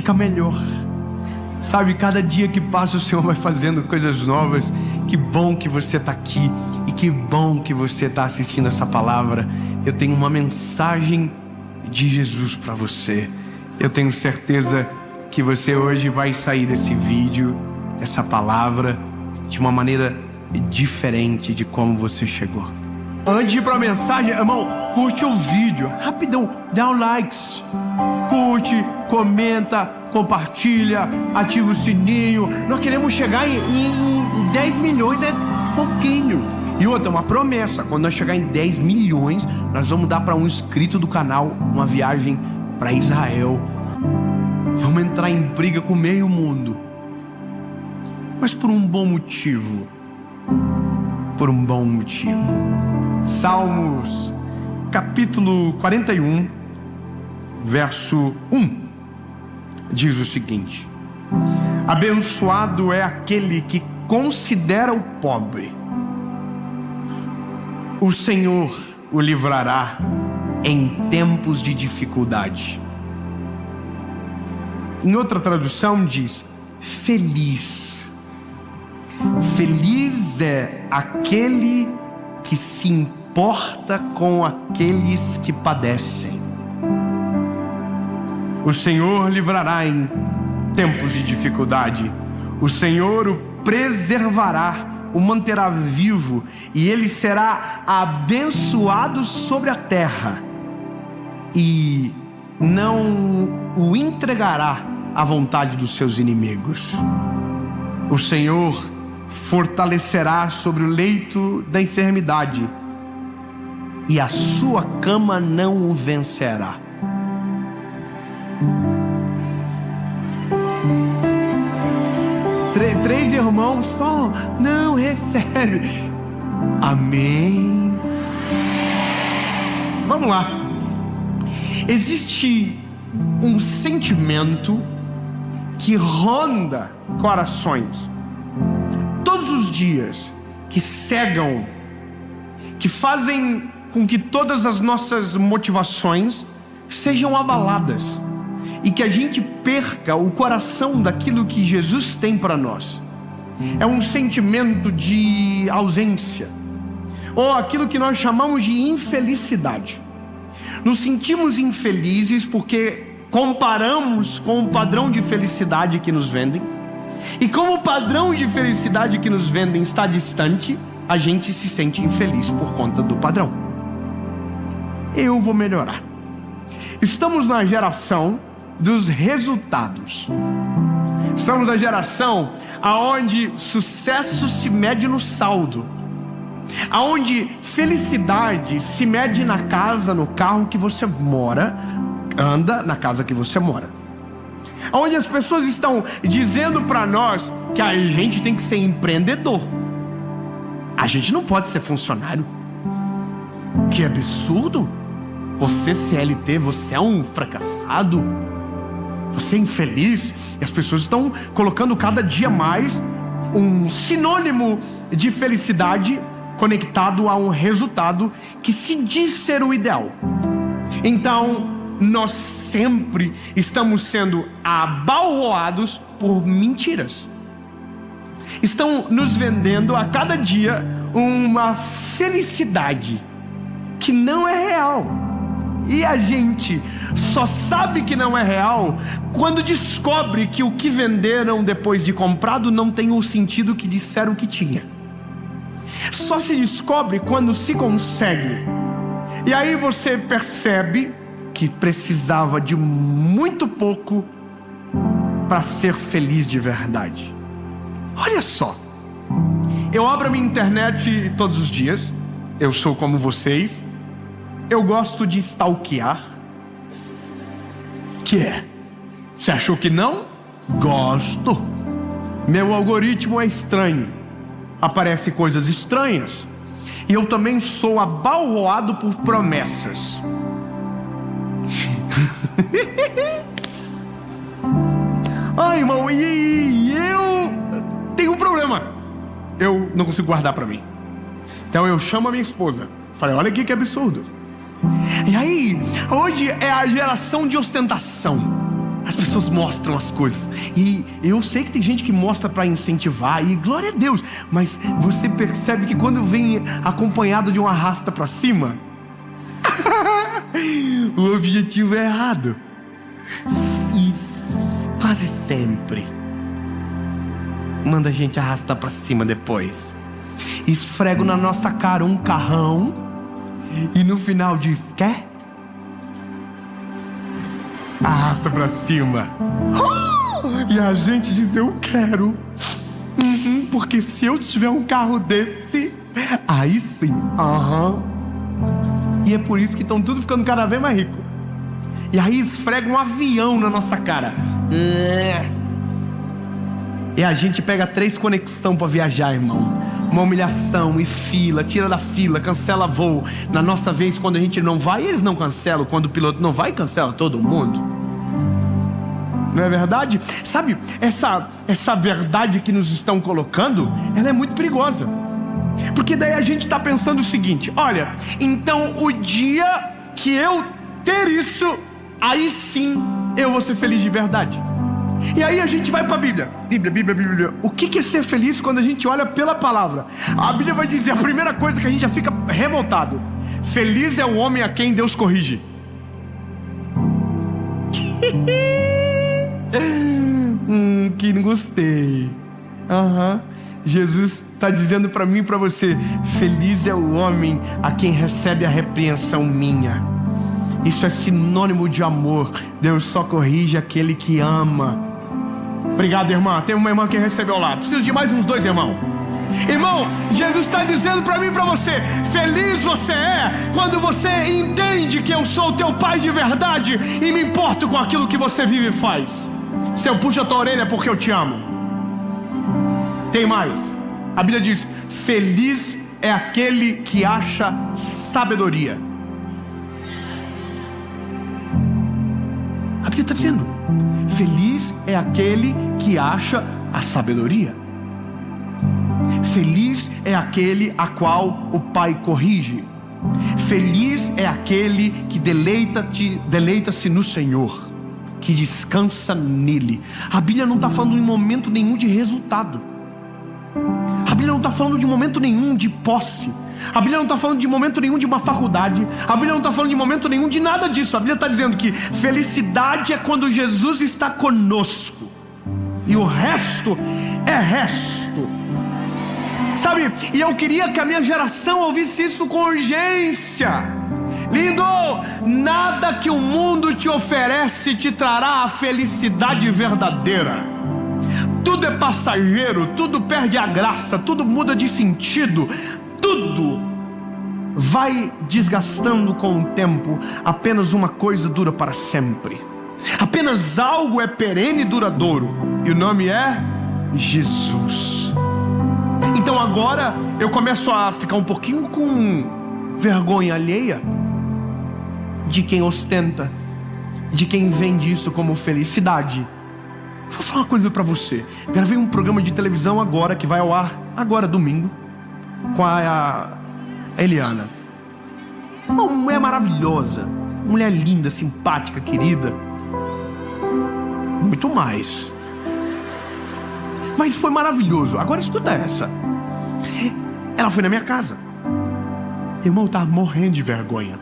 fica melhor. Sabe, cada dia que passa o Senhor vai fazendo coisas novas. Que bom que você está aqui e que bom que você está assistindo essa palavra. Eu tenho uma mensagem de Jesus para você. Eu tenho certeza que você hoje vai sair desse vídeo, dessa palavra, de uma maneira diferente de como você chegou. Antes de ir para a mensagem, irmão, curte o vídeo, rapidão, dá o likes, curte, comenta, compartilha, ativa o sininho. Nós queremos chegar em 10 milhões, é pouquinho. E outra, uma promessa, quando nós chegar em 10 milhões, nós vamos dar para um inscrito do canal uma viagem para Israel. Vamos entrar em briga com meio mundo, mas por um bom motivo. Por um bom motivo. Salmos, capítulo 41, verso 1, diz o seguinte: abençoado é aquele que considera o pobre. O Senhor o livrará em tempos de dificuldade. Em outra tradução diz: feliz. Feliz é aquele que se importa com aqueles que padecem. O Senhor livrará em tempos de dificuldade. O Senhor o preservará, o manterá vivo, e ele será abençoado sobre a terra, e não o entregará à vontade dos seus inimigos. O Senhor fortalecerá sobre o leito da enfermidade, e a sua cama não o vencerá. Três irmãos só não recebe. Amém. Vamos lá. Existe um sentimento que ronda corações todos os dias, que cegam, que fazem com que todas as nossas motivações sejam abaladas e que a gente perca o coração daquilo que Jesus tem para nós. É um sentimento de ausência, ou aquilo que nós chamamos de infelicidade. Nos sentimos infelizes porque comparamos com o padrão de felicidade que nos vendem, e como o padrão de felicidade que nos vendem está distante, a gente se sente infeliz por conta do padrão. Eu vou melhorar. Estamos na geração dos resultados. Estamos na geração aonde sucesso se mede no saldo, aonde felicidade se mede na casa, no carro que você mora, anda na casa que você mora. Onde as pessoas estão dizendo para nós que a gente tem que ser empreendedor. A gente não pode ser funcionário. Que absurdo! Você CLT, você é um fracassado. Você é infeliz. E as pessoas estão colocando cada dia mais um sinônimo de felicidade conectado a um resultado que se diz ser o ideal. Então, nós sempre estamos sendo abalroados por mentiras. Estão nos vendendo a cada dia uma felicidade que não é real. E a gente só sabe que não é real quando descobre que o que venderam depois de comprado não tem o sentido que disseram que tinha. Só se descobre quando se consegue. E aí você percebe que precisava de muito pouco para ser feliz de verdade. Olha só, eu abro a minha internet todos os dias. Eu sou como vocês. Eu gosto de stalkear. Que é? Você achou que não? Gosto. Meu algoritmo é estranho. Aparecem coisas estranhas. E eu também sou abalroado por promessas. Ai, irmão, e eu tenho um problema. Eu não consigo guardar pra mim. Então eu chamo a minha esposa. Falei, olha aqui que absurdo. E aí, hoje é a geração de ostentação. As pessoas mostram as coisas, e eu sei que tem gente que mostra para incentivar, e glória a Deus, mas você percebe que quando vem acompanhado de um arrasta para cima, o objetivo é errado. E quase sempre manda a gente arrastar para cima depois. Esfrego na nossa cara um carrão e no final diz: quer? Arrasta pra cima. E a gente diz: eu quero. Porque se eu tiver um carro desse, aí sim. E é por isso que estão tudo ficando cada vez mais rico. E aí esfrega um avião na nossa cara. E a gente pega 3 conexão pra viajar, irmão. Uma humilhação e fila, tira da fila, cancela voo. Na nossa vez, quando a gente não vai, eles não cancelam. Quando o piloto não vai, cancela todo mundo. Não é verdade? Sabe, essa verdade que nos estão colocando, ela é muito perigosa. Porque daí a gente está pensando o seguinte: olha, então o dia que eu ter isso, aí sim eu vou ser feliz de verdade. E aí a gente vai para a Bíblia. Bíblia. O que é ser feliz quando a gente olha pela palavra? A Bíblia vai dizer, a primeira coisa que a gente já fica revoltado: feliz é o homem a quem Deus corrige. Que não gostei. Jesus está dizendo para mim e para você: feliz é o homem a quem recebe a repreensão minha. Isso é sinônimo de amor. Deus só corrige aquele que ama. Obrigado, irmã. Tem uma irmã que recebeu lá. Preciso de mais uns 2 irmãos. Irmão, Jesus está dizendo para mim e para você: feliz você é quando você entende que eu sou o teu pai de verdade e me importo com aquilo que você vive e faz. Se eu puxo a tua orelha é porque eu te amo. Tem mais. A Bíblia diz: feliz é aquele que acha sabedoria. A Bíblia está dizendo: feliz é aquele que acha a sabedoria. Feliz é aquele a qual o Pai corrige. Feliz é aquele que deleita-se no Senhor, que descansa nele. A Bíblia não está falando em momento nenhum de resultado. A Bíblia não está falando de momento nenhum de posse. A Bíblia não está falando de momento nenhum de uma faculdade. A Bíblia não está falando de momento nenhum de nada disso. A Bíblia está dizendo que felicidade é quando Jesus está conosco, e o resto é resto. Sabe, e eu queria que a minha geração ouvisse isso com urgência. Lindo, nada que o mundo te oferece te trará a felicidade verdadeira. Tudo é passageiro, tudo perde a graça, tudo muda de sentido, tudo vai desgastando com o tempo. Apenas uma coisa dura para sempre. Apenas algo é perene e duradouro, e o nome é Jesus. Então agora eu começo a ficar um pouquinho com vergonha alheia de quem ostenta, de quem vende isso como felicidade. Vou falar uma coisa pra você. Gravei um programa de televisão agora, que vai ao ar agora domingo, com a Eliana. Uma mulher maravilhosa, mulher linda, simpática, querida, muito mais. Mas foi maravilhoso. Agora escuta essa. Ela foi na minha casa. Irmão, eu tava morrendo de vergonha.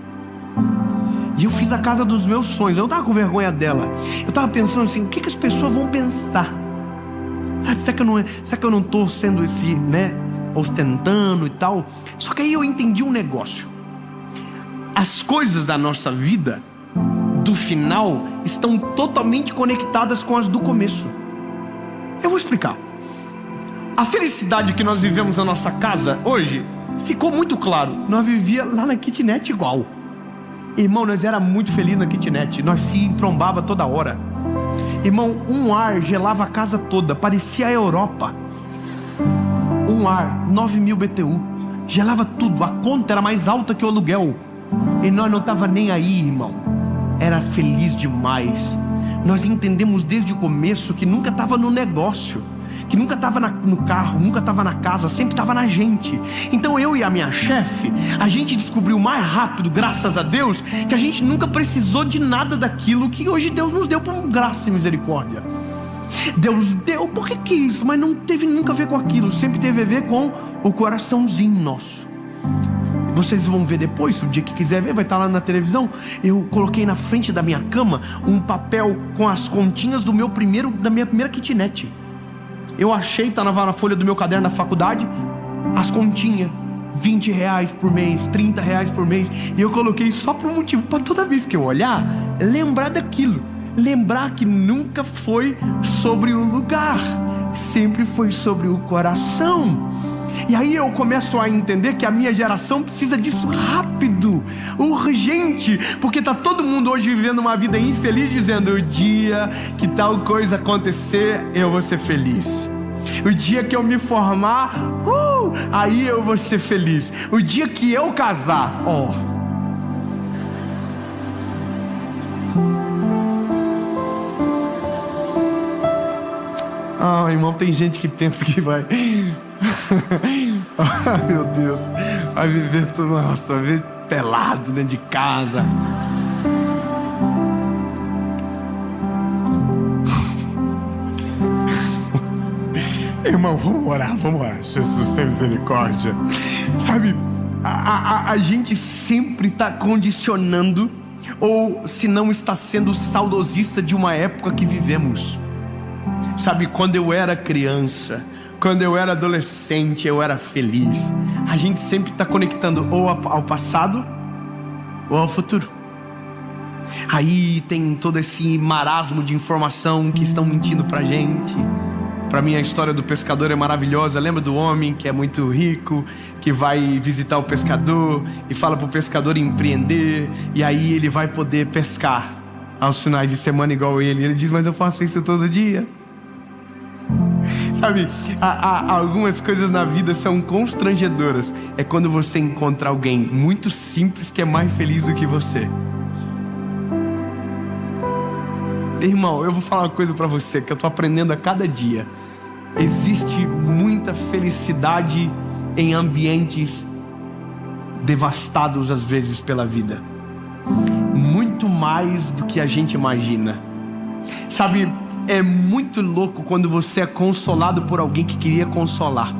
E eu fiz a casa dos meus sonhos. Eu não tava com vergonha dela. Eu tava pensando assim: o que as pessoas vão pensar? Sabe, será que eu não tô sendo esse, né, ostentando e tal? Só que aí eu entendi um negócio. As coisas da nossa vida, do final, estão totalmente conectadas com as do começo. Eu vou explicar. A felicidade que nós vivemos na nossa casa hoje ficou muito claro. Nós vivíamos lá na kitnet igual. Irmão, nós era muito felizes na kitnet. Nós se entrombava toda hora. Irmão, um ar gelava a casa toda. Parecia a Europa. Um ar, 9.000 BTU. Gelava tudo. A conta era mais alta que o aluguel. E nós não estava nem aí, irmão. Era feliz demais. Nós entendemos desde o começo que nunca estava no negócio, que nunca estava no carro, nunca estava na casa, sempre estava na gente. Então eu e a minha chefe, a gente descobriu mais rápido, graças a Deus, que a gente nunca precisou de nada daquilo que hoje Deus nos deu por graça e misericórdia. Deus deu porque quis, mas não teve nunca a ver com aquilo, sempre teve a ver com o coraçãozinho nosso. Vocês vão ver depois, o dia que quiser ver, vai estar lá na televisão. Eu coloquei na frente da minha cama um papel com as continhas da minha primeira kitnet. Eu achei, estava na folha do meu caderno da faculdade, as continhas, R$20 por mês, R$30 por mês. E eu coloquei só por um motivo, para toda vez que eu olhar, lembrar daquilo. Lembrar que nunca foi sobre o lugar, sempre foi sobre o coração. E aí eu começo a entender que a minha geração precisa disso rápido, urgente, porque tá todo mundo hoje vivendo uma vida infeliz, dizendo: o dia que tal coisa acontecer, eu vou ser feliz. O dia que eu me formar, aí eu vou ser feliz. O dia que eu casar, irmão, tem gente que pensa que vai meu Deus, vai viver tudo, nossa, vai viver pelado dentro de casa. Irmão, vamos orar. Jesus, tem misericórdia. Sabe, a gente sempre está condicionando, ou se não está sendo saudosista de uma época que vivemos. Sabe, quando eu era criança, quando eu era adolescente, eu era feliz. A gente sempre está conectando ou ao passado ou ao futuro. Aí tem todo esse marasmo de informação que estão mentindo pra gente. Para mim a história do pescador é maravilhosa. Lembra do homem que é muito rico, que vai visitar o pescador e fala pro pescador empreender, e aí ele vai poder pescar aos finais de semana igual ele. Ele diz: mas eu faço isso todo dia. Sabe, algumas coisas na vida são constrangedoras. É quando você encontra alguém muito simples que é mais feliz do que você. Irmão, eu vou falar uma coisa pra você que eu tô aprendendo a cada dia. Existe muita felicidade em ambientes devastados às vezes pela vida. Muito mais do que a gente imagina. Sabe, é muito louco quando você é consolado por alguém que queria consolar.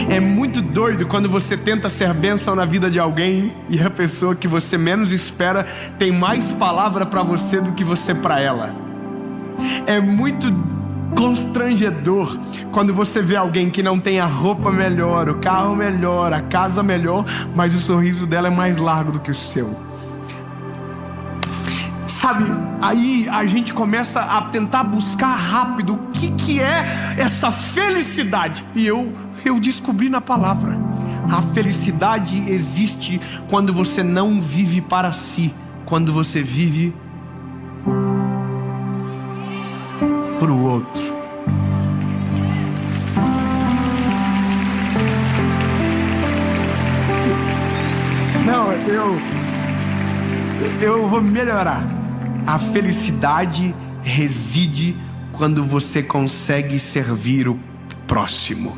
É muito doido quando você tenta ser bênção na vida de alguém e a pessoa que você menos espera tem mais palavra para você do que você para ela. É muito constrangedor quando você vê alguém que não tem a roupa melhor, o carro melhor, a casa melhor, mas o sorriso dela é mais largo do que o seu. Sabe, aí a gente começa a tentar buscar rápido o que é essa felicidade. E eu descobri na palavra: a felicidade existe quando você não vive para si, quando você vive para o outro. Não, eu vou melhorar. A felicidade reside quando você consegue servir o próximo.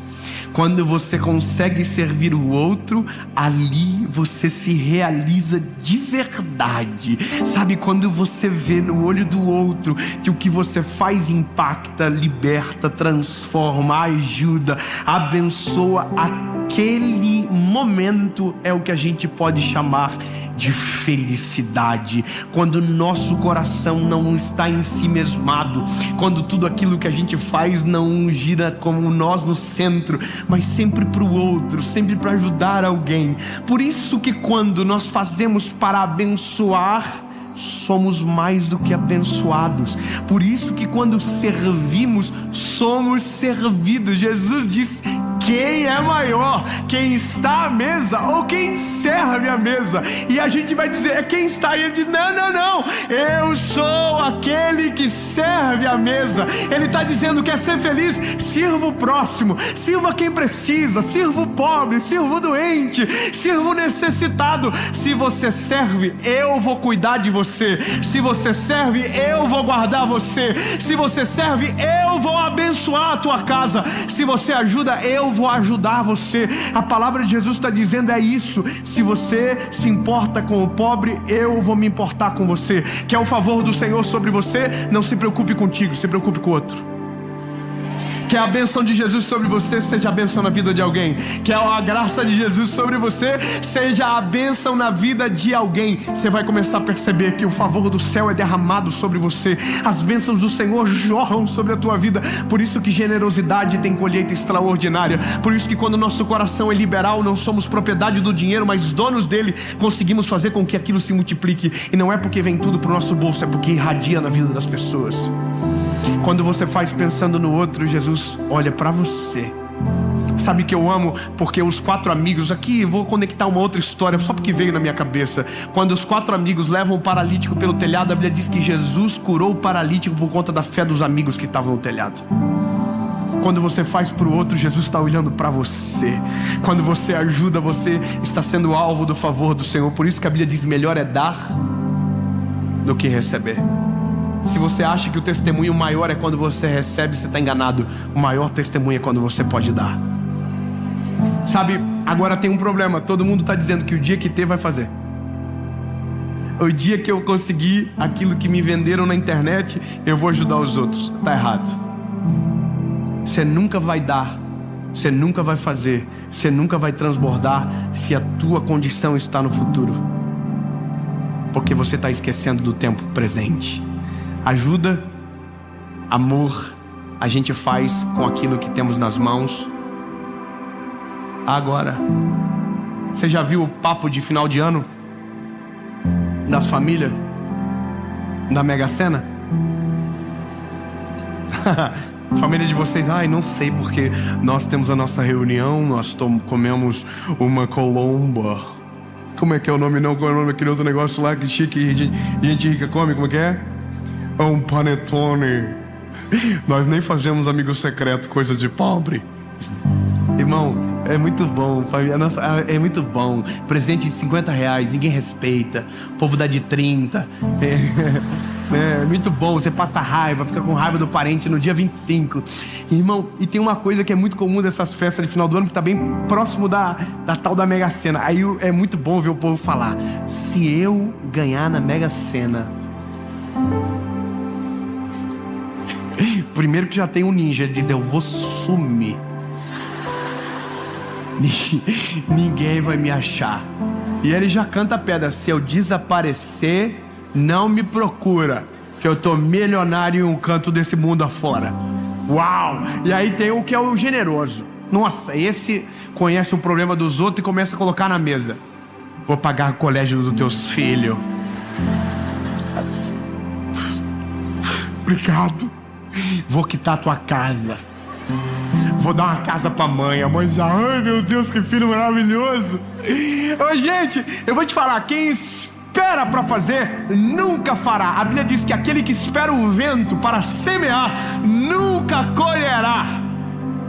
Quando você consegue servir o outro, ali você se realiza de verdade. Sabe, quando você vê no olho do outro que o que você faz impacta, liberta, transforma, ajuda, abençoa, aquele momento é o que a gente pode chamar de felicidade. Quando nosso coração não está em si mesmado, quando tudo aquilo que a gente faz não gira como nós no centro, mas sempre para o outro, sempre para ajudar alguém. Por isso que quando nós fazemos para abençoar, somos mais do que abençoados. Por isso que quando servimos, somos servidos. Jesus diz: quem é maior, quem está à mesa ou quem serve a mesa? E a gente vai dizer: é quem está. E ele diz: não, eu sou aquele que serve serve à mesa. Ele está dizendo: quer ser feliz? Sirva o próximo, sirva quem precisa, sirva o pobre, sirva o doente, sirva o necessitado. Se você serve, eu vou cuidar de você. Se você serve, eu vou guardar você. Se você serve, eu vou abençoar a tua casa. Se você ajuda, eu vou ajudar você. A palavra de Jesus está dizendo é isso. Se você se importa com o pobre, eu vou me importar com você. Quer o favor do Senhor sobre você? Não se preocupe contigo, se preocupe com o outro. Que a bênção de Jesus sobre você seja a bênção na vida de alguém. Que a graça de Jesus sobre você seja a bênção na vida de alguém. Você vai começar a perceber que o favor do céu é derramado sobre você. As bênçãos do Senhor jorram sobre a tua vida. Por isso que generosidade tem colheita extraordinária. Por isso que quando nosso coração é liberal, não somos propriedade do dinheiro, mas donos dele. Conseguimos fazer com que aquilo se multiplique. E não é porque vem tudo para o nosso bolso, é porque irradia na vida das pessoas. Quando você faz pensando no outro, Jesus olha para você. Sabe que eu amo? Porque os 4 amigos, aqui vou conectar uma outra história, só porque veio na minha cabeça. Quando os 4 amigos levam o paralítico pelo telhado, a Bíblia diz que Jesus curou o paralítico por conta da fé dos amigos que estavam no telhado. Quando você faz para o outro, Jesus está olhando para você. Quando você ajuda, você está sendo alvo do favor do Senhor. Por isso que a Bíblia diz: melhor é dar do que receber. Se você acha que o testemunho maior é quando você recebe, você está enganado. O maior testemunho é quando você pode dar. Sabe, agora tem um problema. Todo mundo está dizendo que o dia que ter vai fazer. O dia que eu conseguir aquilo que me venderam na internet, eu vou ajudar os outros. Está errado. Você nunca vai dar, você nunca vai fazer, você nunca vai transbordar se a tua condição está no futuro. Porque você está esquecendo do tempo presente. Ajuda, amor, a gente faz com aquilo que temos nas mãos. Agora, você já viu o papo de final de ano das famílias da Mega Sena? Família de vocês: ai, não sei, porque nós temos a nossa reunião, nós comemos uma colomba. Como é que é o nome? Não, qual é o nome daquele outro negócio lá que chique, gente rica come? Como é que é? Um panetone. Nós nem fazemos amigo secreto, coisa de pobre. Irmão, é muito bom, é muito bom. Presente de R$50, ninguém respeita. O povo dá de 30. É muito bom, você passa raiva, fica com raiva do parente no dia 25. Irmão, e tem uma coisa que é muito comum dessas festas de final do ano, que tá bem próximo da tal da Mega Sena. Aí é muito bom ver o povo falar: se eu ganhar na Mega Sena. Primeiro que já tem um ninja, ele diz: eu vou sumir. Ninguém vai me achar. E ele já canta a pedra: se eu desaparecer, não me procura, que eu tô milionário em um canto desse mundo afora. Uau! E aí tem o que é o generoso. Nossa, esse conhece o problema dos outros e começa a colocar na mesa: vou pagar o colégio dos teus filhos. Obrigado. Vou quitar a tua casa. Vou dar uma casa pra mãe. A mãe já: ai meu Deus, que filho maravilhoso. Ô gente, eu vou te falar: quem espera para fazer, nunca fará. A Bíblia diz que aquele que espera o vento para semear, nunca colherá.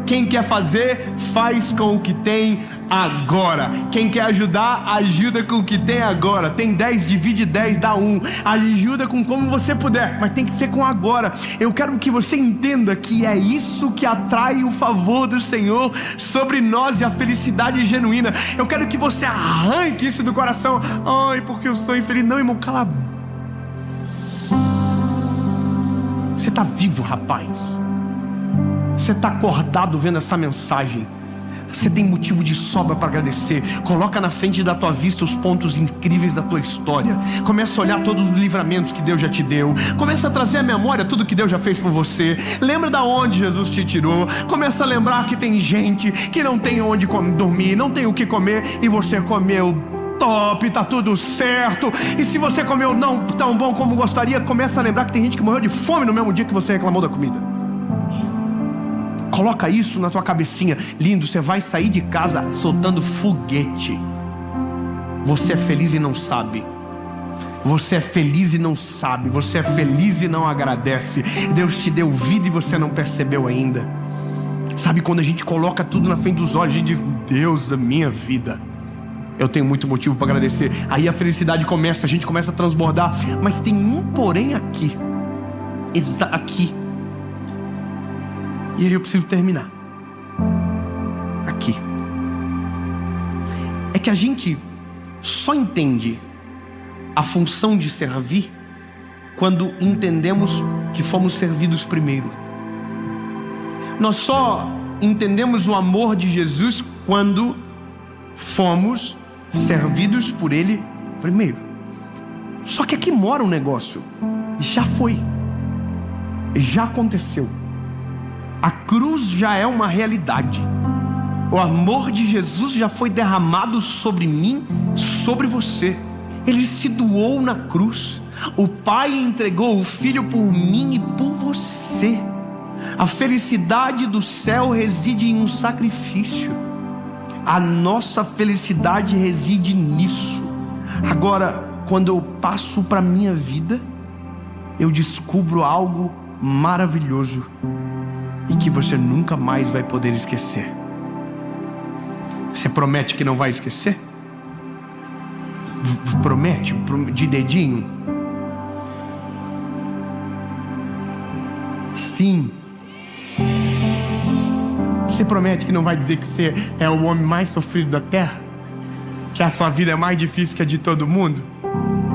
Quem quer fazer, faz com o que tem agora. Quem quer ajudar, ajuda com o que tem agora. Tem 10, divide 10, dá 1. Ajuda com como você puder, mas tem que ser com agora. Eu quero que você entenda que é isso que atrai o favor do Senhor sobre nós e a felicidade genuína. Eu quero que você arranque isso do coração. Ai, porque eu sou infeliz. Não, irmão, cala. Você está vivo, rapaz. Você está acordado vendo essa mensagem. Você tem motivo de sobra para agradecer. Coloca na frente da tua vista os pontos incríveis da tua história. Começa a olhar todos os livramentos que Deus já te deu. Começa a trazer à memória tudo que Deus já fez por você. Lembra da onde Jesus te tirou. Começa a lembrar que tem gente que não tem onde dormir, não tem o que comer, e você comeu top, tá tudo certo. E se você comeu não tão bom como gostaria, começa a lembrar que tem gente que morreu de fome no mesmo dia que você reclamou da comida. Coloca isso na tua cabecinha. Lindo, você vai sair de casa soltando foguete. Você é feliz e não sabe. Você é feliz e não sabe. Você é feliz e não agradece. Deus te deu vida e você não percebeu ainda. Sabe, quando a gente coloca tudo na frente dos olhos, a gente diz: Deus, a minha vida, eu tenho muito motivo para agradecer. Aí a felicidade começa, a gente começa a transbordar. Mas tem um porém aqui. Está aqui. E aí eu preciso terminar. Aqui. É que a gente só entende a função de servir quando entendemos que fomos servidos primeiro. Nós só entendemos o amor de Jesus quando fomos servidos por Ele primeiro. Só que aqui mora um negócio. Já foi. Já aconteceu. A cruz já é uma realidade. O amor de Jesus já foi derramado sobre mim, sobre você. Ele se doou na cruz. O Pai entregou o Filho por mim e por você. A felicidade do céu reside em um sacrifício. A nossa felicidade reside nisso. Agora, quando eu passo para a minha vida, eu descubro algo maravilhoso e que você nunca mais vai poder esquecer. Você promete que não vai esquecer? Promete? De dedinho? Sim. Você promete que não vai dizer que você é o homem mais sofrido da terra? Que a sua vida é mais difícil que a de todo mundo?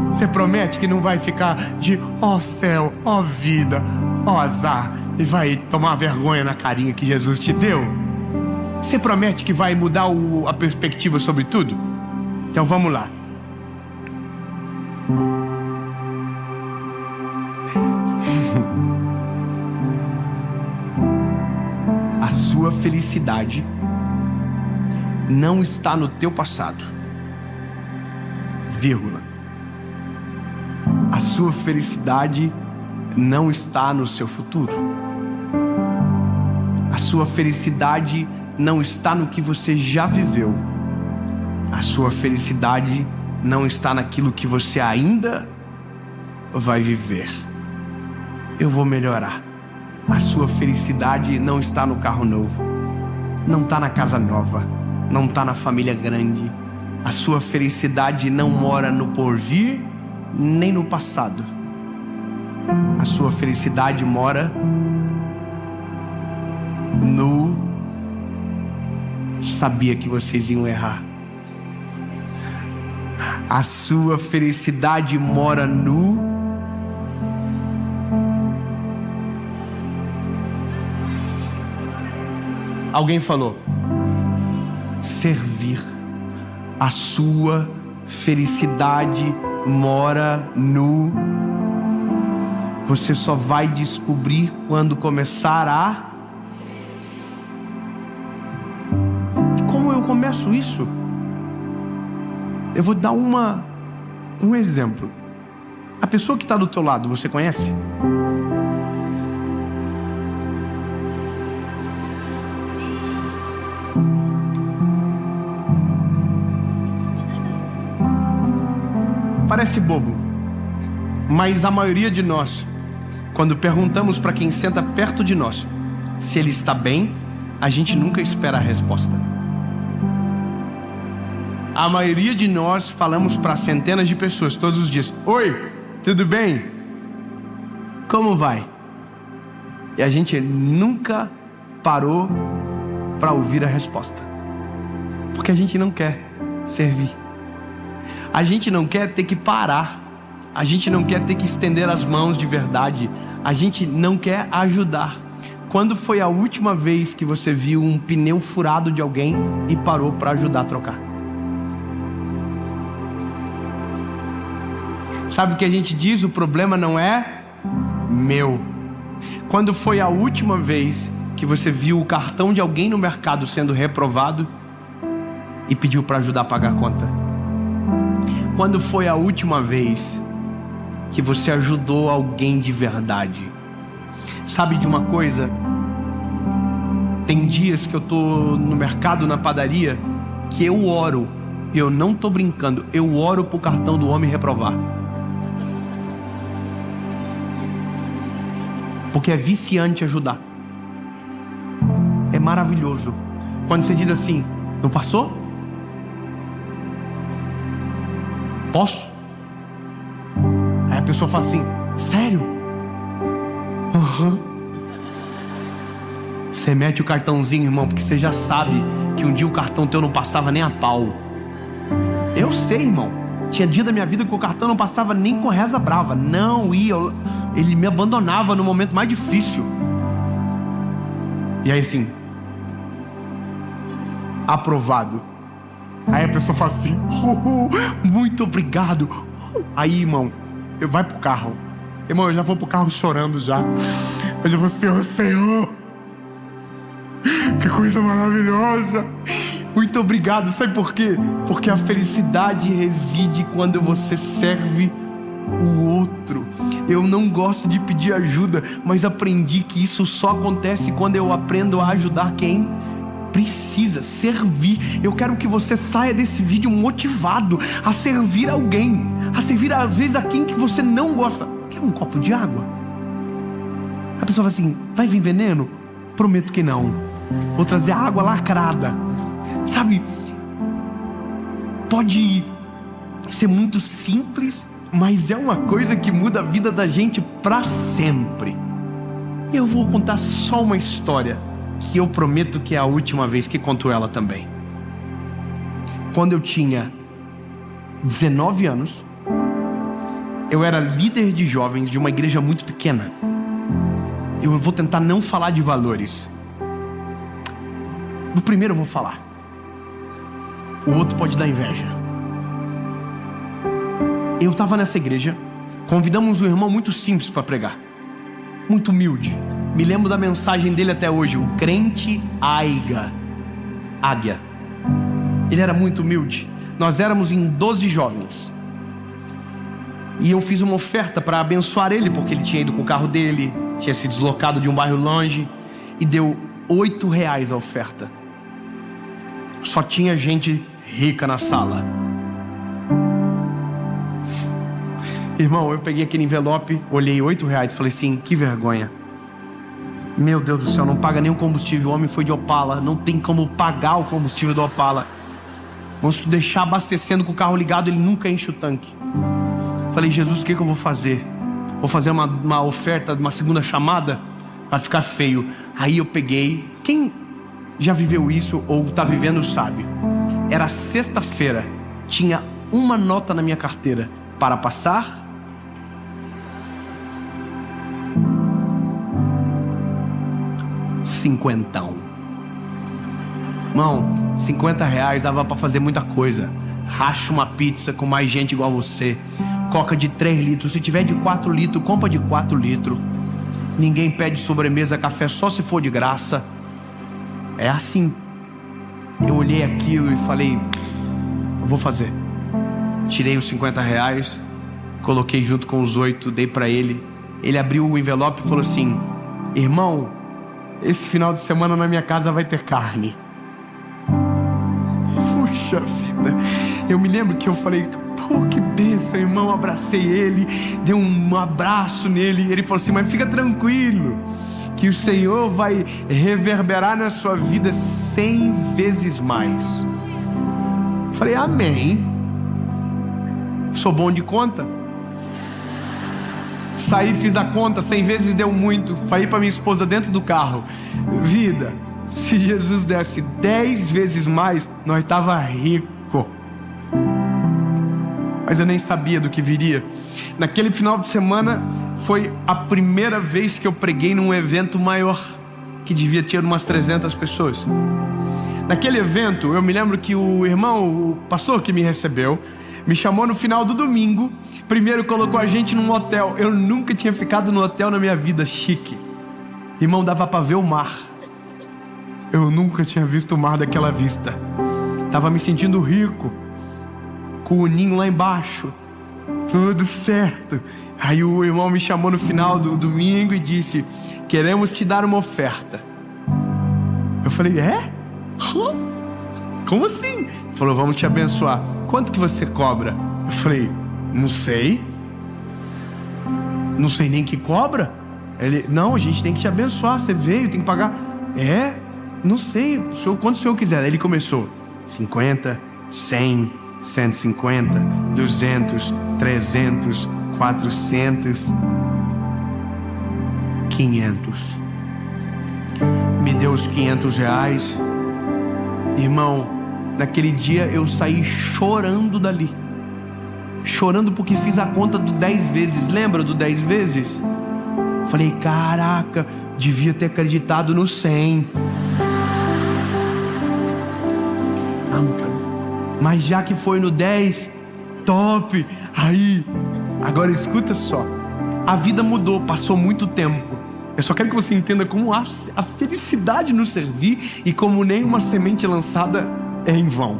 Você promete que não vai ficar de ó céu, ó vida, ó azar, e vai tomar vergonha na carinha que Jesus te deu? Você promete que vai mudar a perspectiva sobre tudo? Então vamos lá. A sua felicidade não está no teu passado, vírgula. A sua felicidade não está no seu futuro. A sua felicidade não está no que você já viveu. A sua felicidade não está naquilo que você ainda vai viver. Eu vou melhorar. A sua felicidade não está no carro novo, não está na casa nova, não está na família grande. A sua felicidade não mora no porvir, nem no passado. A sua felicidade mora no... Sabia que vocês iam errar. A sua felicidade mora no... Alguém falou: servir. A sua felicidade mora no... Você só vai descobrir quando começar a... E como eu começo isso? Eu vou dar um exemplo. A pessoa que está do teu lado, você conhece? Parece bobo, mas a maioria de nós, quando perguntamos para quem senta perto de nós se ele está bem, a gente nunca espera a resposta. A maioria de nós falamos para centenas de pessoas todos os dias: oi, tudo bem? Como vai? E a gente nunca parou para ouvir a resposta, porque a gente não quer servir. A gente não quer ter que parar. A gente não quer ter que estender as mãos de verdade. A gente não quer ajudar. Quando foi a última vez que você viu um pneu furado de alguém e parou para ajudar a trocar? Sabe o que a gente diz? O problema não é meu. Quando foi a última vez que você viu o cartão de alguém no mercado sendo reprovado e pediu para ajudar a pagar a conta? Quando foi a última vez que você ajudou alguém de verdade? Sabe de uma coisa? Tem dias que eu tô no mercado, na padaria, que eu oro. Eu não tô brincando. Eu oro pro cartão do homem reprovar. porque é viciante ajudar. É maravilhoso quando você diz assim: não passou? Posso? Aí a pessoa fala assim: sério? Você mete o cartãozinho, irmão, porque você já sabe que um dia o cartão teu não passava nem a pau. Eu sei, irmão. Tinha dia da minha vida que o cartão não passava nem com reza brava. Não ia. Ele me abandonava no momento mais difícil. E aí assim: aprovado. Aí a pessoa fala assim: muito obrigado. Aí, irmão, eu vai pro carro. Irmão, eu já vou pro carro chorando já. Eu já vou assim: oh, Senhor, que coisa maravilhosa. Muito obrigado. Sabe por quê? Porque a felicidade reside quando você serve o outro. Eu não gosto de pedir ajuda, mas aprendi que isso só acontece quando eu aprendo a ajudar quem precisa, servir. Eu quero que você saia desse vídeo motivado a servir alguém, a servir às vezes a quem que você não gosta. Quer um copo de água? A pessoa fala assim: vai vir veneno? Prometo que não. Vou trazer água lacrada. Sabe, pode ser muito simples, mas é uma coisa que muda a vida da gente para sempre. Eu vou contar só uma história que eu prometo que é a última vez que conto ela também. Quando eu tinha 19 anos, eu era líder de jovens de uma igreja muito pequena. Eu vou tentar não falar de valores. No primeiro eu vou falar. O outro pode dar inveja. Eu estava nessa igreja. Convidamos um irmão muito simples para pregar, muito humilde. Me lembro da mensagem dele até hoje: o crente Águia. Ele era muito humilde. Nós éramos em 12 jovens. E eu fiz uma oferta para abençoar ele, porque ele tinha ido com o carro dele, tinha se deslocado de um bairro longe, e deu R$8 a oferta. Só tinha gente rica na sala. Irmão, eu peguei aquele envelope, olhei R$8 e falei assim: que vergonha. Meu Deus do céu, não paga nem o combustível. O homem foi de Opala, não tem como pagar o combustível do Opala. Vamos deixar abastecendo com o carro ligado, ele nunca enche o tanque. Falei: Jesus, o que eu vou fazer? Vou fazer uma oferta, uma segunda chamada? Vai ficar feio. Aí eu peguei. Quem já viveu isso ou está vivendo sabe. Era sexta-feira. Tinha uma nota na minha carteira para passar. Cinquentão. Irmão, R$50 dava para fazer muita coisa. Racha uma pizza com mais gente igual você. Coca de 3 litros. Se tiver de 4 litros, compra de 4 litros. Ninguém pede sobremesa, café, só se for de graça. É assim. Eu olhei aquilo e falei: eu vou fazer. Tirei os R$50, coloquei junto com os 8, dei para ele. Ele abriu o envelope e falou assim: irmão, esse final de semana na minha casa vai ter carne. Puxa vida. Eu me lembro que eu falei: pô, que bênção, irmão. Abracei ele, dei um abraço nele. Ele falou assim: mas fica tranquilo, que o Senhor vai reverberar na sua vida 100 vezes mais. Falei: amém. Sou bom de conta. Saí, fiz a conta, 100 vezes deu muito. Falei para minha esposa dentro do carro: vida, se Jesus desse 10 vezes mais, nós tava rico. Mas eu nem sabia do que viria. Naquele final de semana foi a primeira vez que eu preguei num evento maior, que devia ter umas 300 pessoas. Naquele evento, eu me lembro que o irmão, o pastor que me recebeu, me chamou no final do domingo. Primeiro colocou a gente num hotel. Eu nunca tinha ficado no hotel na minha vida, chique. Irmão, dava para ver o mar. Eu nunca tinha visto o mar daquela vista. Tava me sentindo rico, com o ninho lá embaixo, tudo certo. Aí o irmão me chamou no final do domingo e disse: queremos te dar uma oferta. Eu falei: é? Como assim? Ele falou: vamos te abençoar. Quanto que você cobra? Eu falei: não sei. Não sei nem que cobra. Ele, não, a gente tem que te abençoar, você veio, tem que pagar. Não sei, quanto o senhor quiser. Aí ele começou, 50, 100, 150, 200, 300, 400, 500. Me deu os R$500. Irmão, naquele dia eu saí chorando dali. Chorando porque fiz a conta do 10 vezes. Lembra do 10 vezes? Falei, caraca, devia ter acreditado no 100. Mas já que foi no 10, top. Aí, agora escuta só. A vida mudou, passou muito tempo. Eu só quero que você entenda como a felicidade nos servir e como nenhuma semente lançada é em vão.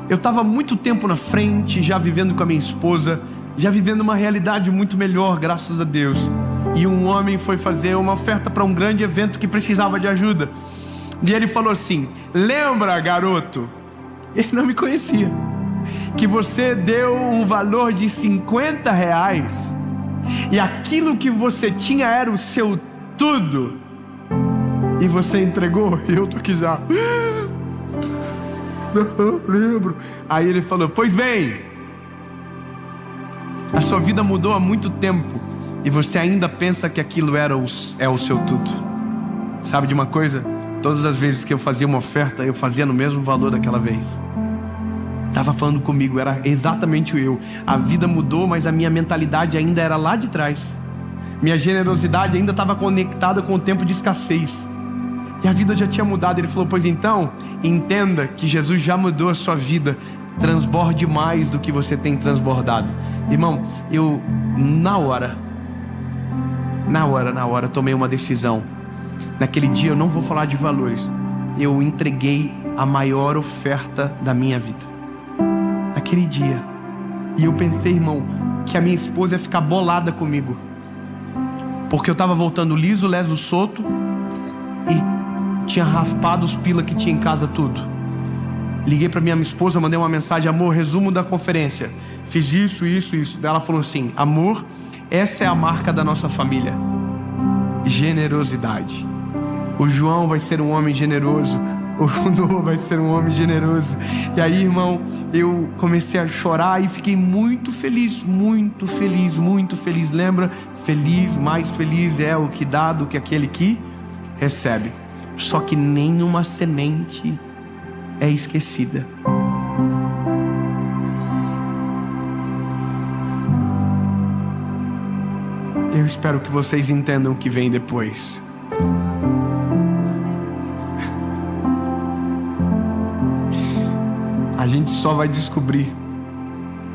Eu estava muito tempo na frente, já vivendo com a minha esposa, já vivendo uma realidade muito melhor, graças a Deus. E um homem foi fazer uma oferta para um grande evento que precisava de ajuda. E ele falou assim, lembra, garoto? Ele não me conhecia. Que você deu um valor de R$50 e aquilo que você tinha era o seu tudo. E você entregou? E eu tô aqui já. Não lembro. Aí ele falou, pois bem, a sua vida mudou há muito tempo e você ainda pensa que aquilo é o seu tudo. Sabe de uma coisa? Todas as vezes que eu fazia uma oferta, eu fazia no mesmo valor daquela vez. Estava falando comigo, era exatamente eu. A vida mudou, mas a minha mentalidade ainda era lá de trás. Minha generosidade ainda estava conectada com o tempo de escassez. E a vida já tinha mudado. Ele falou, pois então, entenda que Jesus já mudou a sua vida. Transborde mais do que você tem transbordado. Irmão, eu na hora tomei uma decisão. Naquele dia eu não vou falar de valores. Eu entreguei a maior oferta da minha vida naquele dia. E eu pensei, irmão, que a minha esposa ia ficar bolada comigo, porque eu estava voltando liso, leso, solto, e tinha raspado os pila que tinha em casa tudo. Liguei para minha esposa, mandei uma mensagem, amor, resumo da conferência, fiz isso. Ela falou assim, amor, essa é a marca da nossa família: generosidade. O João vai ser um homem generoso, o Noah vai ser um homem generoso. E aí, irmão, eu comecei a chorar e fiquei muito feliz, muito feliz, muito feliz. Lembra? Feliz, mais feliz é o que dá do que aquele que recebe. Só que nenhuma semente é esquecida. Eu espero que vocês entendam o que vem depois. A gente só vai descobrir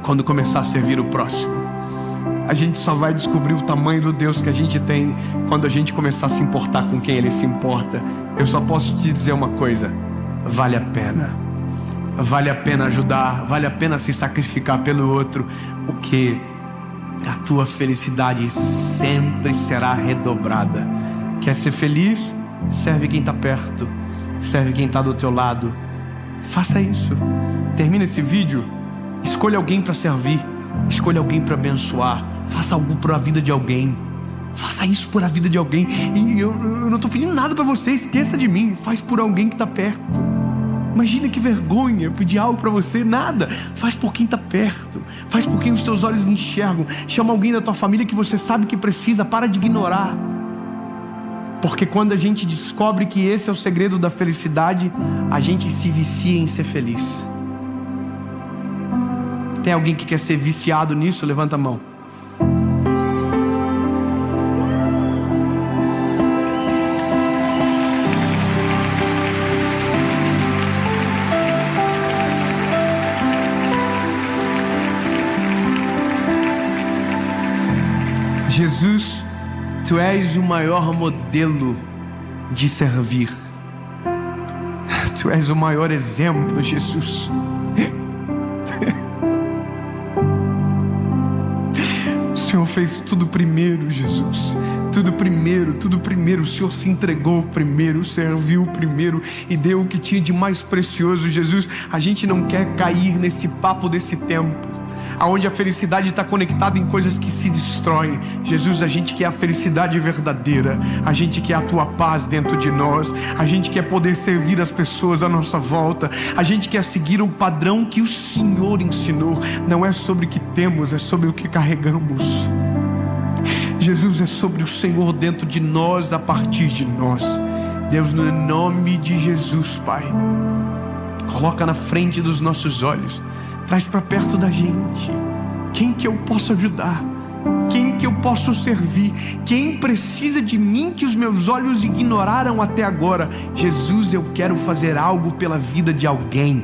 quando começar a servir o próximo. A gente só vai descobrir o tamanho do Deus que a gente tem quando a gente começar a se importar com quem Ele se importa. Eu só posso te dizer uma coisa: vale a pena. Vale a pena ajudar, vale a pena se sacrificar pelo outro, porque a tua felicidade sempre será redobrada. Quer ser feliz? Serve quem está perto, serve quem está do teu lado. Faça isso. Termina esse vídeo, escolha alguém para servir, escolha alguém para abençoar. Faça algo por a vida de alguém. Faça isso por a vida de alguém. E eu não estou pedindo nada para você, esqueça de mim. Faz por alguém que está perto. Imagina que vergonha eu pedir algo para você. Nada. Faz por quem está perto. Faz por quem os teus olhos enxergam. Chama alguém da tua família que você sabe que precisa. Para de ignorar. Porque quando a gente descobre que esse é o segredo da felicidade, a gente se vicia em ser feliz. Tem alguém que quer ser viciado nisso? Levanta a mão. Jesus, Tu és o maior modelo de servir. Tu és o maior exemplo, Jesus. O Senhor fez tudo primeiro, Jesus. Tudo primeiro, tudo primeiro. O Senhor se entregou primeiro, serviu primeiro e deu o que tinha de mais precioso, Jesus. A gente não quer cair nesse papo desse tempo. aonde a felicidade está conectada em coisas que se destroem. Jesus, a gente quer a felicidade verdadeira, a gente quer a tua paz dentro de nós, a gente quer poder servir as pessoas à nossa volta, a gente quer seguir um padrão que o Senhor ensinou. Não é sobre o que temos, é sobre o que carregamos. Jesus, é sobre o Senhor dentro de nós, a partir de nós. Deus, no nome de Jesus, Pai, coloca na frente dos nossos olhos, traz para perto da gente. Quem que eu posso ajudar? Quem que eu posso servir? Quem precisa de mim que os meus olhos ignoraram até agora? Jesus, eu quero fazer algo pela vida de alguém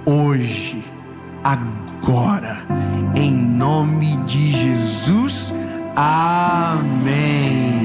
hoje, agora, em nome de Jesus. Amém.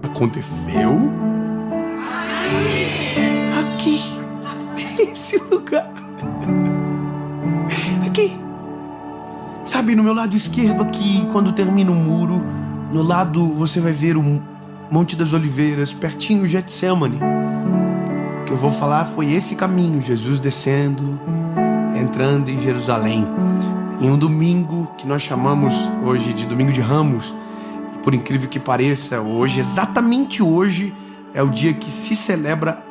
Aconteceu aqui, nesse lugar, aqui, sabe, no meu lado esquerdo aqui, quando termina o muro, no lado você vai ver o Monte das Oliveiras, pertinho de Getsemane. O que eu vou falar foi esse caminho, Jesus descendo, entrando em Jerusalém, em um domingo que nós chamamos hoje de Domingo de Ramos. Por incrível que pareça, hoje, exatamente hoje, é o dia que se celebra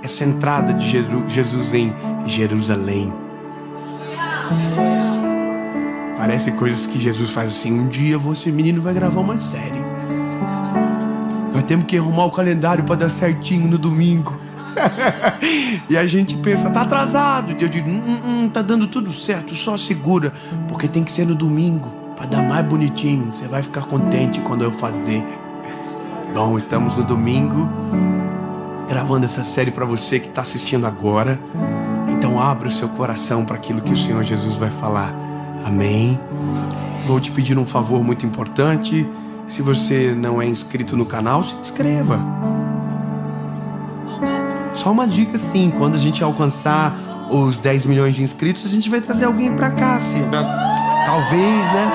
essa entrada de Jesus em Jerusalém. Parece coisas que Jesus faz assim: um dia você, menino, vai gravar uma série. Nós temos que arrumar o calendário para dar certinho no domingo. E a gente pensa, tá atrasado. Eu digo, tá dando tudo certo, só segura, porque tem que ser no domingo, para dar mais bonitinho. Você vai ficar contente quando eu fazer. Bom, estamos no domingo, gravando essa série para você que está assistindo agora. Então abra o seu coração para aquilo que o Senhor Jesus vai falar. Amém? Vou te pedir um favor muito importante. Se você não é inscrito no canal, se inscreva. Só uma dica assim, quando a gente alcançar os 10 milhões de inscritos, a gente vai trazer alguém para cá, assim, talvez, né?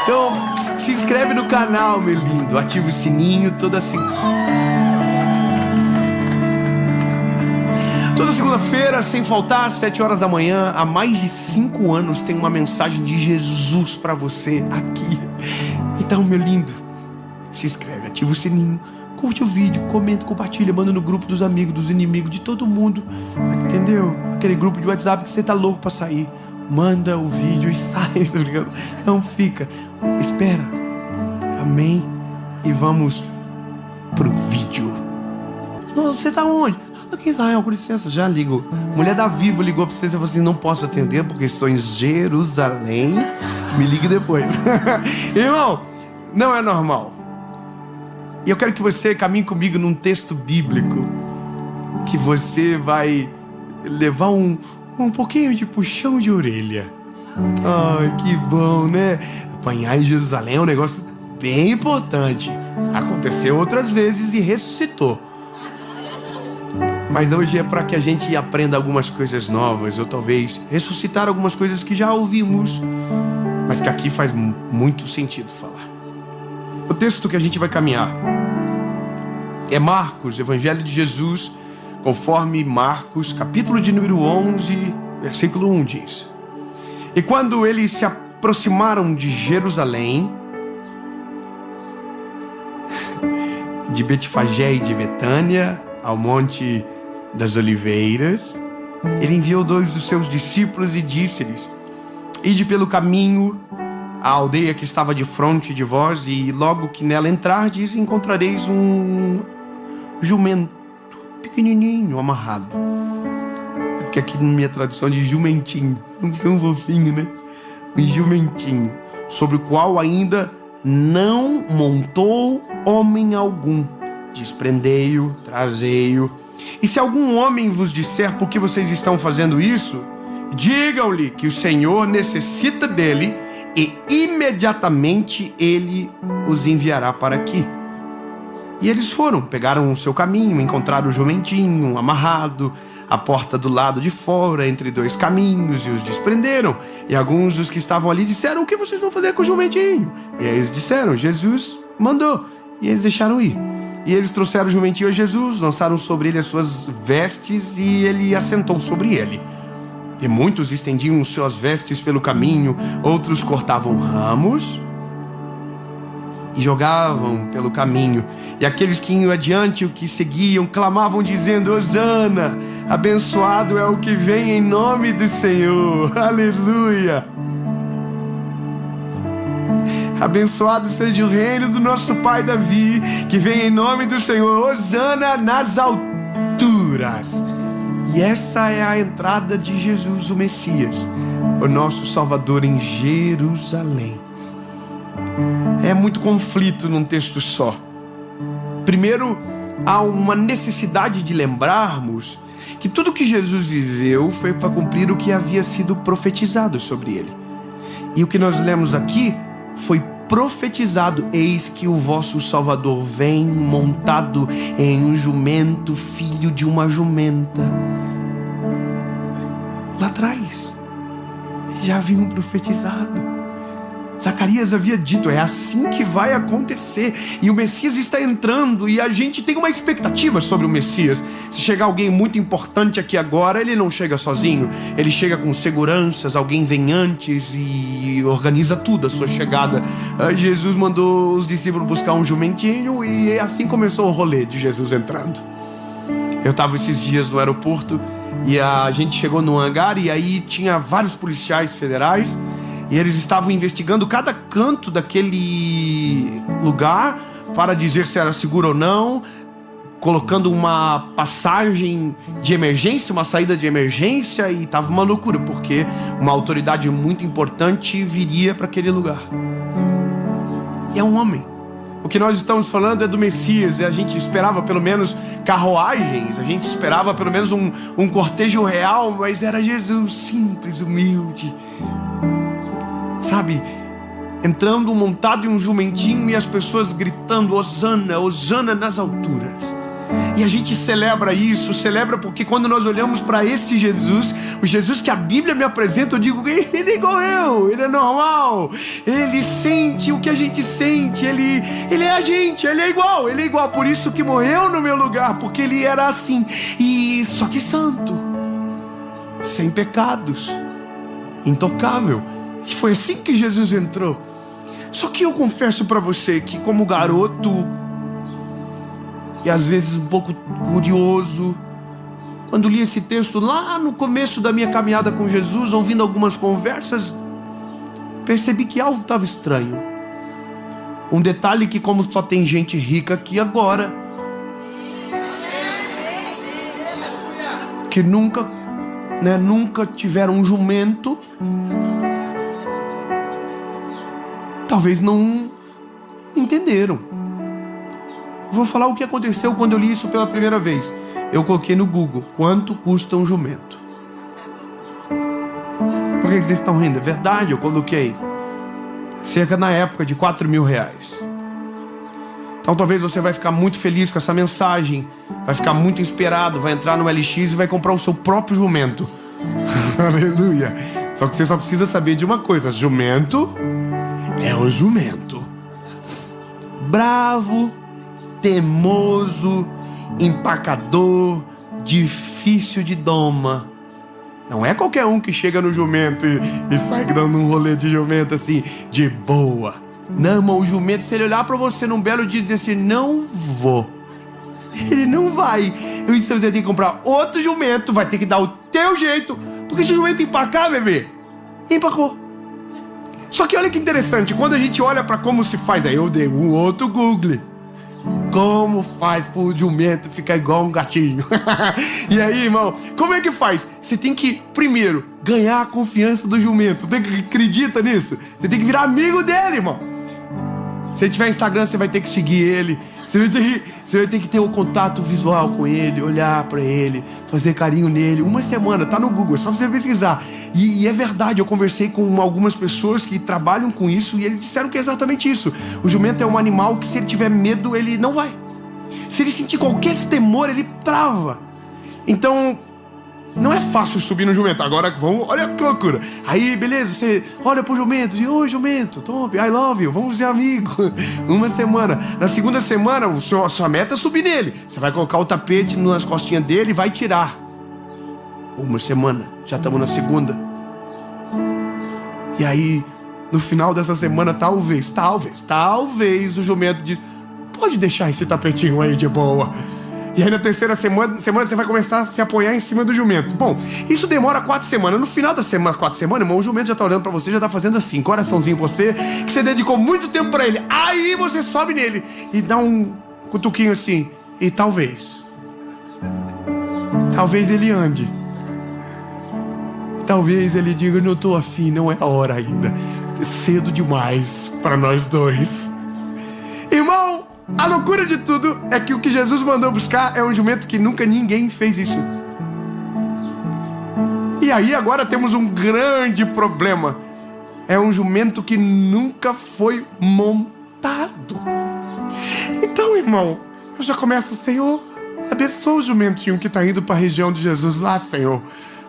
Então, se inscreve no canal, meu lindo. Ativa o sininho toda segunda-feira, sem faltar, às 7 horas da manhã. Há mais de 5 anos tem uma mensagem de Jesus para você aqui. Então, meu lindo, se inscreve, ativa o sininho, curte o vídeo, comenta, compartilha, manda no grupo dos amigos, dos inimigos, de todo mundo. Entendeu? Aquele grupo de WhatsApp que você tá louco para sair. Manda o vídeo e sai, tá ligado? Não fica. Espera. Amém? E vamos pro vídeo. Não, você tá onde? Tô aqui em Israel, com licença, já ligo. Mulher da Vivo ligou pra você e falou assim: não posso atender porque estou em Jerusalém. Me ligue depois. Irmão, não é normal. E eu quero que você caminhe comigo num texto bíblico que você vai levar um pouquinho de puxão de orelha. Ai, que bom, né? Apanhar em Jerusalém é um negócio bem importante. Aconteceu outras vezes e ressuscitou. Mas hoje é para que a gente aprenda algumas coisas novas, ou talvez ressuscitar algumas coisas que já ouvimos, mas que aqui faz muito sentido falar. O texto que a gente vai caminhar é Marcos, Evangelho de Jesus, conforme Marcos, capítulo de número 11, versículo 1 diz: E quando eles se aproximaram de Jerusalém, de Betfagé e de Betânia, ao Monte das Oliveiras, ele enviou 2 dos seus discípulos e disse-lhes: Ide pelo caminho à aldeia que estava de fronte de vós, e logo que nela entrardes, encontrareis um jumento pequenininho, amarrado. Porque aqui na minha tradução de jumentinho, tão fofinho, né? Um jumentinho, sobre o qual ainda não montou homem algum. Desprendei-o, trazei-o. E se algum homem vos disser: por que vocês estão fazendo isso? Digam-lhe que o Senhor necessita dele, e imediatamente ele os enviará para aqui. E eles foram, pegaram o seu caminho, encontraram o jumentinho amarrado à porta do lado de fora, entre 2 caminhos, e os desprenderam. E alguns dos que estavam ali disseram: o que vocês vão fazer com o jumentinho? E eles disseram: Jesus mandou. E eles deixaram ir. E eles trouxeram o jumentinho a Jesus, lançaram sobre ele as suas vestes, e ele assentou sobre ele. E muitos estendiam suas vestes pelo caminho, outros cortavam ramos e jogavam pelo caminho. E aqueles que iam adiante, o que seguiam, clamavam dizendo: Hosana, abençoado é o que vem em nome do Senhor. Aleluia! Abençoado seja o reino do nosso pai Davi, que vem em nome do Senhor. Hosana nas alturas. E essa é a entrada de Jesus, o Messias, o nosso Salvador, em Jerusalém. É muito conflito num texto só. Primeiro, há uma necessidade de lembrarmos que tudo que Jesus viveu foi para cumprir o que havia sido profetizado sobre ele. E o que nós lemos aqui foi profetizado: eis que o vosso Salvador vem montado em um jumento, filho de uma jumenta. Lá atrás já haviam profetizado. Zacarias havia dito: é assim que vai acontecer. E o Messias está entrando, e a gente tem uma expectativa sobre o Messias. Se chegar alguém muito importante aqui agora, ele não chega sozinho, ele chega com seguranças. Alguém vem antes e organiza tudo a sua chegada. Jesus mandou os discípulos buscar um jumentinho, e assim começou o rolê de Jesus entrando. Eu estava esses dias no aeroporto, e a gente chegou no hangar, e aí tinha vários policiais federais, e eles estavam investigando cada canto daquele lugar para dizer se era seguro ou não, colocando uma passagem de emergência, uma saída de emergência, e estava uma loucura, porque uma autoridade muito importante viria para aquele lugar. E é um homem. O que nós estamos falando é do Messias. A gente esperava pelo menos carruagens, a gente esperava pelo menos um cortejo real, mas era Jesus, simples, humilde, sabe, entrando montado em um jumentinho, e as pessoas gritando: Hosana, Hosana nas alturas. E a gente celebra isso, celebra porque quando nós olhamos para esse Jesus, o Jesus que a Bíblia me apresenta, eu digo, ele é igual eu, ele é normal, ele sente o que a gente sente, ele é a gente, ele é igual, por isso que morreu no meu lugar, porque ele era assim, e só que santo, sem pecados, intocável. E foi assim que Jesus entrou. Só que eu confesso para você que como garoto, e às vezes um pouco curioso, quando li esse texto lá no começo da minha caminhada com Jesus, ouvindo algumas conversas, percebi que algo estava estranho. Um detalhe que, como só tem gente rica aqui agora, que nunca tiveram um jumento, talvez não entenderam. Vou falar o que aconteceu quando eu li isso pela primeira vez. Eu coloquei no Google, quanto custa um jumento? Por que vocês estão rindo? É verdade, eu coloquei cerca na época de R$4.000. Então talvez você vai ficar muito feliz com essa mensagem, vai ficar muito inspirado, vai entrar no LX e vai comprar o seu próprio jumento. Aleluia. Só que você só precisa saber de uma coisa: jumento é um jumento bravo, teimoso, empacador, difícil de doma. Não é qualquer um que chega no jumento e sai dando um rolê de jumento assim, de boa. Não, irmão, o jumento, se ele olhar pra você num belo dia e dizer assim, não vou, ele não vai. E você tem que comprar outro jumento, vai ter que dar o teu jeito, porque se o jumento empacar, bebê, empacou. Só que olha que interessante, quando a gente olha pra como se faz, aí eu dei um outro Google. Como faz pro jumento ficar igual um gatinho? E aí, irmão, como é que faz? Você tem que, primeiro, ganhar a confiança do jumento. Você acredita nisso? Você tem que virar amigo dele, irmão. Se tiver Instagram, você vai ter que seguir ele. Você vai ter que ter o contato visual com ele, olhar pra ele, fazer carinho nele. Uma semana, tá no Google, é só você pesquisar. E é verdade, eu conversei com algumas pessoas que trabalham com isso e eles disseram que é exatamente isso. O jumento é um animal que, se ele tiver medo, ele não vai. Se ele sentir qualquer temor, ele trava. Então, não é fácil subir no jumento. Agora, vamos, olha que loucura. Aí, beleza, você olha pro jumento, diz, oi jumento, top, I love you, vamos ser amigos. Uma semana. Na segunda semana, a sua meta é subir nele. Você vai colocar o tapete nas costinhas dele e vai tirar. Uma semana, já estamos na segunda. E aí, no final dessa semana, talvez o jumento diz, pode deixar esse tapetinho aí de boa. E aí na terceira semana você vai começar a se apoiar em cima do jumento. Bom, isso demora 4 semanas. No final das 4 semanas, irmão, o jumento já tá olhando pra você, já tá fazendo assim, coraçãozinho pra você, que você dedicou muito tempo pra ele. Aí você sobe nele e dá um cutuquinho assim. E talvez ele ande. Talvez ele diga, não tô afim, não é a hora ainda. É cedo demais pra nós dois. Irmão, a loucura de tudo é que o que Jesus mandou buscar é um jumento que nunca ninguém fez isso. E aí agora temos um grande problema. É um jumento que nunca foi montado. Então, irmão, eu já começo, Senhor, abençoa o jumentinho que está indo para a região de Jesus lá, Senhor.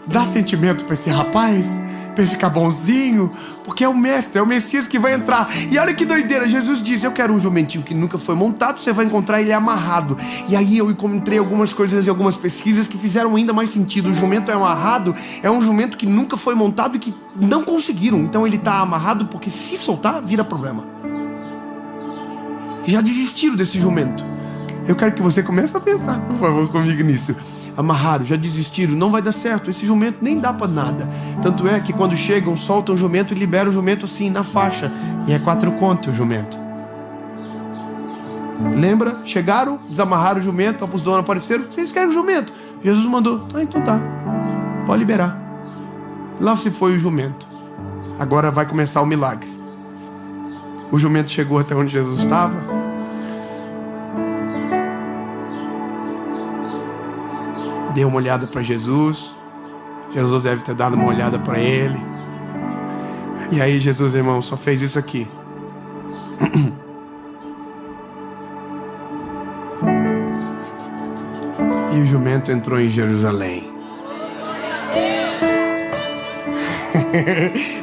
Dá sentimento para esse rapaz, para ele ficar bonzinho, porque é o mestre, é o Messias que vai entrar. E olha que doideira, Jesus diz, eu quero um jumentinho que nunca foi montado, você vai encontrar ele amarrado. E aí eu encontrei algumas coisas e algumas pesquisas que fizeram ainda mais sentido. O jumento é amarrado, é um jumento que nunca foi montado e que não conseguiram. Então ele está amarrado porque se soltar, vira problema. Já desistiram desse jumento. Eu quero que você comece a pensar, por favor, comigo nisso. Amarraram, já desistiram, não vai dar certo, esse jumento nem dá pra nada. Tanto é que quando chegam, soltam o jumento e liberam o jumento assim, na faixa. E é 4 contos o jumento. Lembra? Chegaram, desamarraram o jumento, os donos apareceram, vocês querem o jumento? Jesus mandou, então tá, pode liberar. Lá se foi o jumento. Agora vai começar o milagre. O jumento chegou até onde Jesus estava. Deu uma olhada para Jesus. Jesus deve ter dado uma olhada para ele. E aí Jesus, irmão, só fez isso aqui. E o jumento entrou em Jerusalém.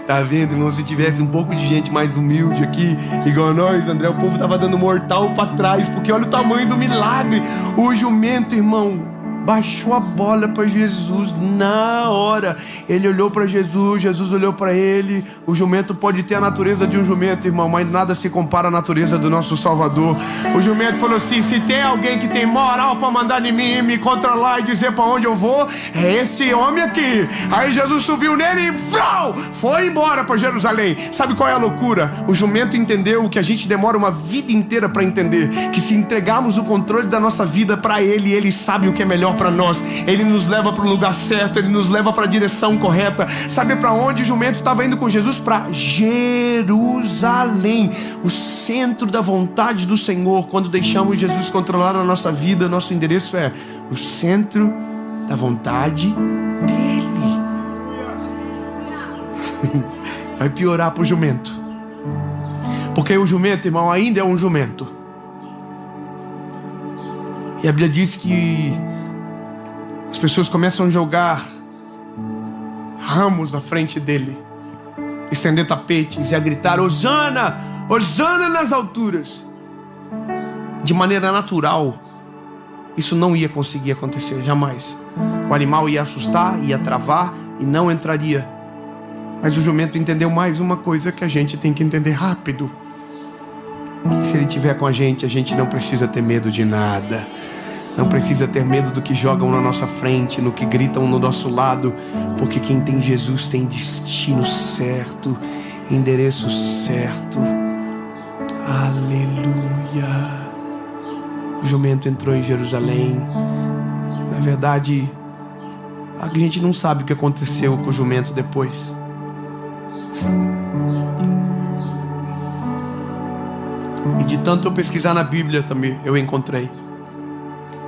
Tá vendo, irmão? Se tivesse um pouco de gente mais humilde aqui, igual nós, André, o povo tava dando mortal pra trás, porque olha o tamanho do milagre. O jumento, irmão, baixou a bola para Jesus na hora. Ele olhou para Jesus, Jesus olhou para ele. O jumento pode ter a natureza de um jumento, irmão, mas nada se compara à natureza do nosso Salvador. O jumento falou assim: se tem alguém que tem moral para mandar em mim, me controlar e dizer para onde eu vou, é esse homem aqui. Aí Jesus subiu nele e foi embora para Jerusalém. Sabe qual é a loucura? O jumento entendeu o que a gente demora uma vida inteira para entender, que se entregarmos o controle da nossa vida para ele, ele sabe o que é melhor para nós. Ele nos leva para o lugar certo, ele nos leva para a direção correta. Sabe para onde o jumento estava indo com Jesus? Para Jerusalém, o centro da vontade do Senhor. Quando deixamos Jesus controlar a nossa vida, nosso endereço é o centro da vontade dele. Vai piorar para o jumento, porque o jumento, irmão, ainda é um jumento. E a Bíblia diz que as pessoas começam a jogar ramos na frente dele, estender tapetes e a gritar: Hosana, Hosana nas alturas. De maneira natural, isso não ia conseguir acontecer, jamais. O animal ia assustar, ia travar e não entraria. Mas o jumento entendeu mais uma coisa que a gente tem que entender rápido: que se ele estiver com a gente não precisa ter medo de nada. Não precisa ter medo do que jogam na nossa frente, no que gritam no nosso lado, porque quem tem Jesus tem destino certo, endereço certo. Aleluia. O jumento entrou em Jerusalém. Na verdade, a gente não sabe o que aconteceu com o jumento depois. E de tanto eu pesquisar na Bíblia também, eu encontrei.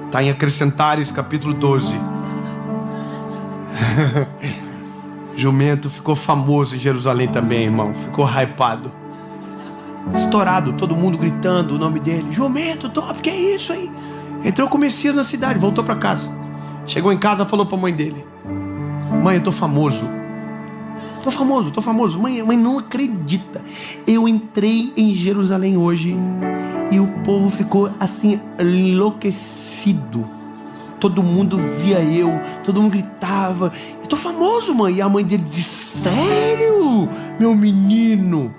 Está em Acrescentares, capítulo 12. Jumento ficou famoso em Jerusalém também, irmão. Ficou hypado, estourado, todo mundo gritando o nome dele. Jumento top, que é isso aí? Entrou com o Messias na cidade, voltou para casa. Chegou em casa, falou para a mãe dele: mãe, eu tô famoso. Tô famoso. Mãe não acredita. Eu entrei em Jerusalém hoje e o povo ficou assim, enlouquecido. Todo mundo via eu, todo mundo gritava: eu tô famoso, mãe. E a mãe dele disse: sério, meu menino?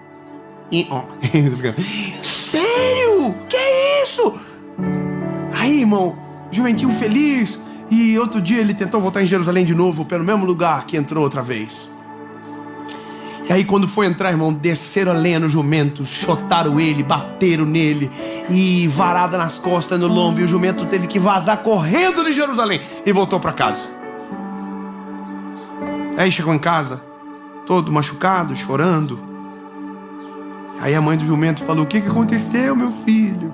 Sério? Que é isso? Aí, irmão, jumentinho feliz. E outro dia ele tentou voltar em Jerusalém de novo, pelo mesmo lugar que entrou outra vez. E aí quando foi entrar, irmão, desceram a lenha no jumento, chotaram ele, bateram nele, e varada nas costas, no lombo, e o jumento teve que vazar correndo de Jerusalém e voltou para casa. Aí chegou em casa, todo machucado, chorando. Aí a mãe do jumento falou: o que aconteceu, meu filho?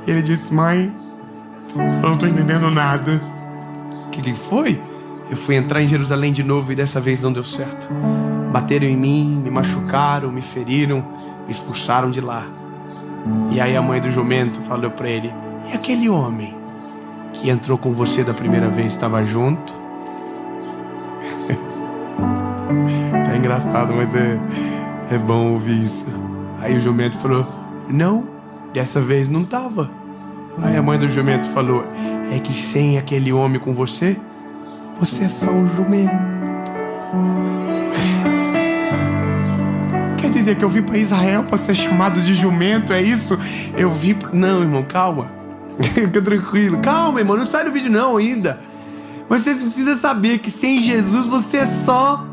E ele disse: mãe, eu não tô entendendo nada. O que foi? Eu fui entrar em Jerusalém de novo e dessa vez não deu certo. Bateram em mim, me machucaram, me feriram, me expulsaram de lá. E aí a mãe do jumento falou para ele: e aquele homem que entrou com você da primeira vez estava junto? Tá engraçado, mas é bom ouvir isso. Aí o jumento falou: não, dessa vez não estava. Aí a mãe do jumento falou: é que sem aquele homem com você, você é só um jumento. Quer dizer que eu vim para Israel para ser chamado de jumento, é isso? Eu vim pra... Não, irmão, calma. Fica tranquilo. Calma, irmão, não sai do vídeo não ainda. Mas você precisa saber que sem Jesus você é só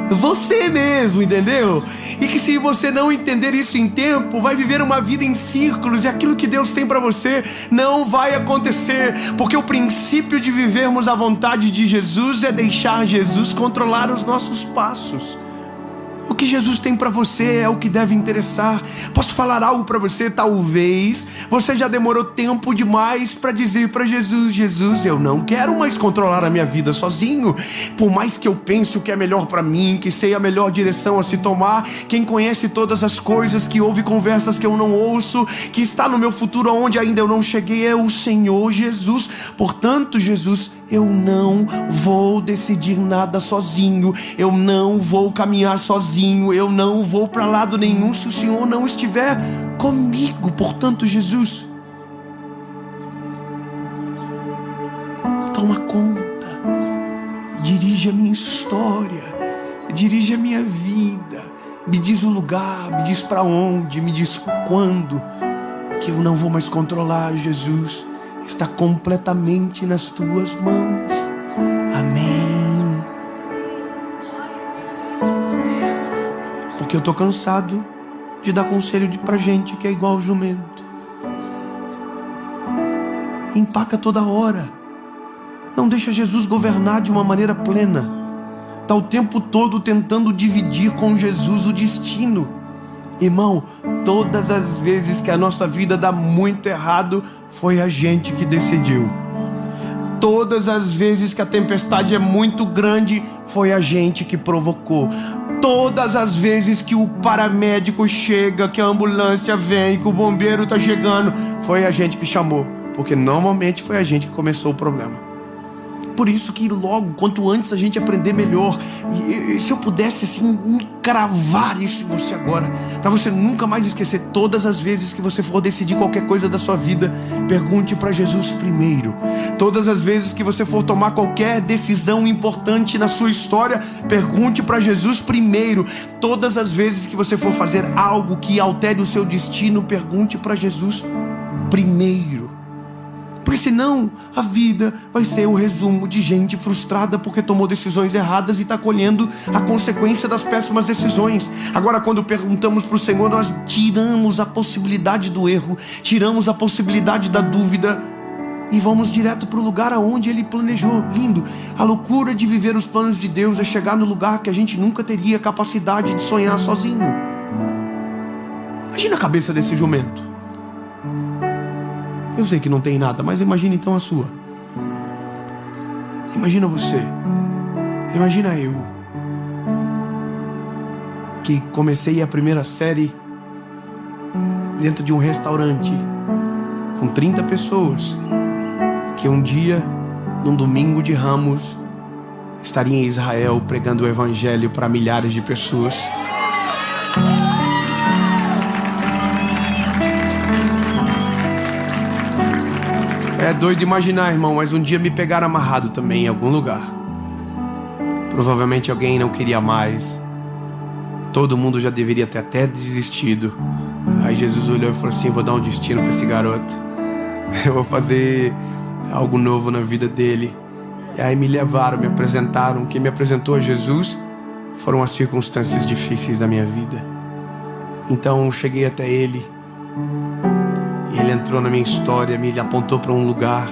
você mesmo, entendeu? E que se você não entender isso em tempo, vai viver uma vida em círculos, e aquilo que Deus tem para você não vai acontecer, porque o princípio de vivermos a vontade de Jesus é deixar Jesus controlar os nossos passos. O que Jesus tem para você é o que deve interessar. Posso falar algo para você? Talvez você já demorou tempo demais para dizer para Jesus: Jesus, eu não quero mais controlar a minha vida sozinho. Por mais que eu pense o que é melhor para mim, que sei a melhor direção a se tomar, quem conhece todas as coisas, que ouve conversas que eu não ouço, que está no meu futuro onde ainda eu não cheguei, é o Senhor Jesus. Portanto, Jesus, eu não vou decidir nada sozinho, eu não vou caminhar sozinho, eu não vou para lado nenhum se o Senhor não estiver comigo. Portanto, Jesus, toma conta, dirige a minha história, dirige a minha vida, me diz o lugar, me diz para onde, me diz quando, que eu não vou mais controlar. Jesus, está completamente nas tuas mãos. Amém. Porque eu estou cansado de dar conselho pra gente que é igual ao jumento. Empaca toda hora. Não deixa Jesus governar de uma maneira plena. Está o tempo todo tentando dividir com Jesus o destino. Irmão, todas as vezes que a nossa vida dá muito errado, foi a gente que decidiu. Todas as vezes que a tempestade é muito grande, foi a gente que provocou. Todas as vezes que o paramédico chega, que a ambulância vem, que o bombeiro está chegando, foi a gente que chamou. Porque normalmente foi a gente que começou o problema. Por isso que logo, quanto antes a gente aprender melhor. E se eu pudesse assim cravar isso em você agora, para você nunca mais esquecer, todas as vezes que você for decidir qualquer coisa da sua vida, pergunte para Jesus primeiro. Todas as vezes que você for tomar qualquer decisão importante na sua história, pergunte para Jesus primeiro. Todas as vezes que você for fazer algo que altere o seu destino, pergunte para Jesus primeiro. Porque senão a vida vai ser o resumo de gente frustrada porque tomou decisões erradas e está colhendo a consequência das péssimas decisões. Agora, quando perguntamos para o Senhor, nós tiramos a possibilidade do erro, tiramos a possibilidade da dúvida e vamos direto para o lugar aonde Ele planejou. Lindo! A loucura de viver os planos de Deus é chegar no lugar que a gente nunca teria capacidade de sonhar sozinho. Imagina a cabeça desse jumento. Eu sei que não tem nada, mas imagina então a sua. Imagina você. Imagina eu, que comecei a primeira série dentro de um restaurante com 30 pessoas, que um dia, num domingo de Ramos, estaria em Israel pregando o evangelho para milhares de pessoas. É doido imaginar, irmão, mas um dia me pegaram amarrado também em algum lugar. Provavelmente alguém não queria mais. Todo mundo já deveria ter até desistido. Aí Jesus olhou e falou assim: vou dar um destino para esse garoto. Eu vou fazer algo novo na vida dele. E aí me levaram, me apresentaram. Quem me apresentou a Jesus foram as circunstâncias difíceis da minha vida. Então eu cheguei até ele. E ele entrou na minha história, me apontou para um lugar.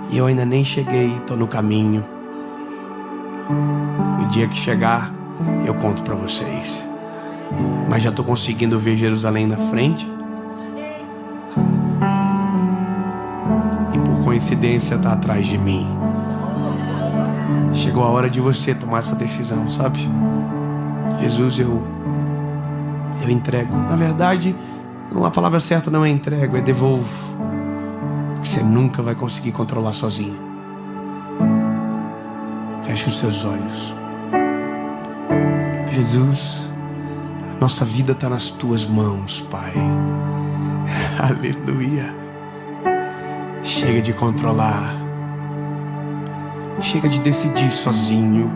E eu ainda nem cheguei, estou no caminho. O dia que chegar, eu conto para vocês. Mas já estou conseguindo ver Jerusalém na frente. E por coincidência está atrás de mim. Chegou a hora de você tomar essa decisão, sabe? Jesus, eu entrego. Na verdade, a palavra certa não é entrego, é devolvo. Porque você nunca vai conseguir controlar sozinho. Feche os seus olhos. Jesus, a nossa vida está nas tuas mãos, Pai. Aleluia. Chega de controlar. Chega de decidir sozinho.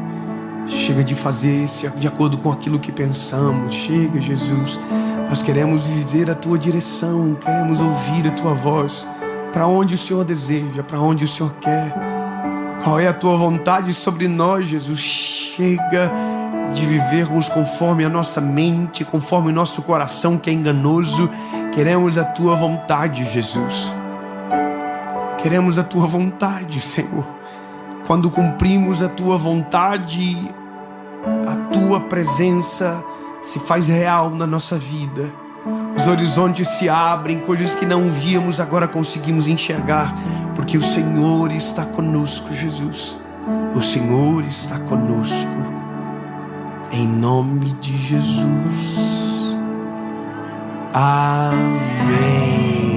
Chega de fazer de acordo com aquilo que pensamos. Chega, Jesus. Nós queremos viver a tua direção, queremos ouvir a tua voz. Para onde o Senhor deseja, para onde o Senhor quer. Qual é a tua vontade sobre nós, Jesus? Chega de vivermos conforme a nossa mente, conforme o nosso coração que é enganoso. Queremos a tua vontade, Jesus. Queremos a tua vontade, Senhor. Quando cumprimos a tua vontade, a tua presença se faz real na nossa vida. Os horizontes se abrem, coisas que não víamos agora conseguimos enxergar, porque o Senhor está conosco, Jesus. O Senhor está conosco. Em nome de Jesus. Amém.